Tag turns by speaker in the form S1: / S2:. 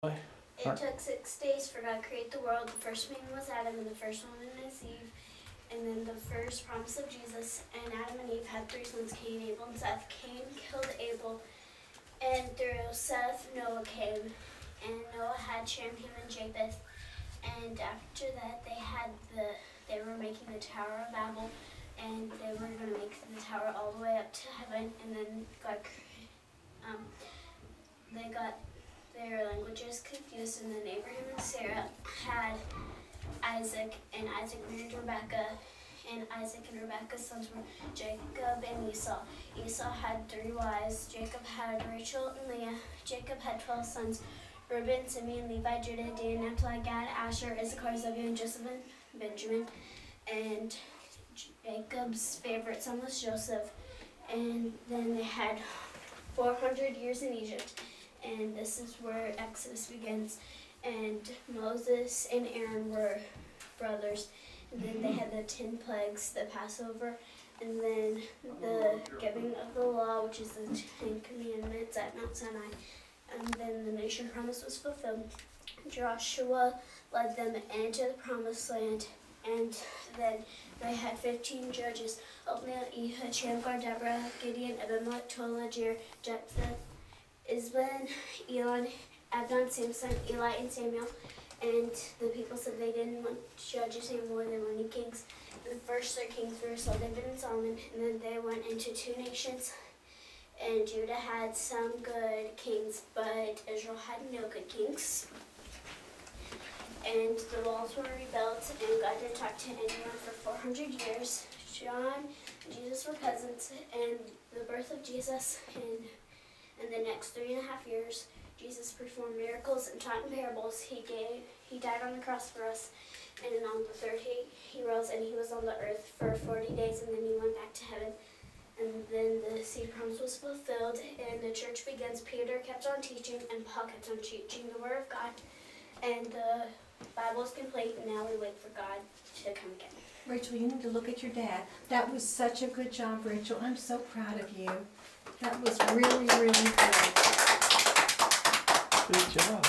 S1: It took 6 days for God to create the world. The first man was Adam, and the first woman is Eve. And then the first promise of Jesus, and Adam and Eve had 3 sons, Cain, Abel, and Seth. Cain killed Abel, and through Seth, Noah came. And Noah had Shem, Ham, and Japheth. And after that, they were making the Tower of Babel, and they were going to make the tower all the way up to heaven. And then they got their languages confused, and then Abraham and Sarah had Isaac, and Isaac married Rebekah, and Isaac and Rebekah's sons were Jacob and Esau. Esau had 3 wives. Jacob had Rachel and Leah. Jacob had 12 sons: Reuben, Simeon, Levi, Judah, Dan, Naphtali, Gad, Asher, Issachar, Zebulun, Joseph, and Benjamin. And Jacob's favorite son was Joseph. And then they had 400 years in Egypt. And this is where Exodus begins. And Moses and Aaron were brothers. And then they had the 10 plagues, the Passover, and then the giving of the law, which is the 10 Commandments at Mount Sinai. And then the nation promise was fulfilled. Joshua led them into the promised land. And then they had 15 judges: Othniel, Ehud, Shamgar, Deborah, Gideon, Abimelech, Tola, Jair, Jephthah, Isban, Elon, Abdon, Samson, Eli, and Samuel. And the people said they didn't want judges anymore, they wanted kings. And the first 3 kings were Saul, David, and Solomon. And then they went into 2 nations. And Judah had some good kings, but Israel had no good kings. And the walls were rebuilt, and God didn't talk to anyone for 400 years. John and Jesus were cousins, and the birth of Jesus, and in the next 3.5 years, Jesus performed miracles and taught in parables. He died on the cross for us, and then on the 3rd he rose, and he was on the earth for 40 days, and then he went back to heaven. And then the seed promise was fulfilled, and the church begins. Peter kept on teaching, and Paul kept on teaching the word of God, and the Bible is complete, and now we wait for God to come again.
S2: Rachel, you need to look at your dad. That was such a good job, Rachel. I'm so proud of you. That was really, really good.
S3: Good job.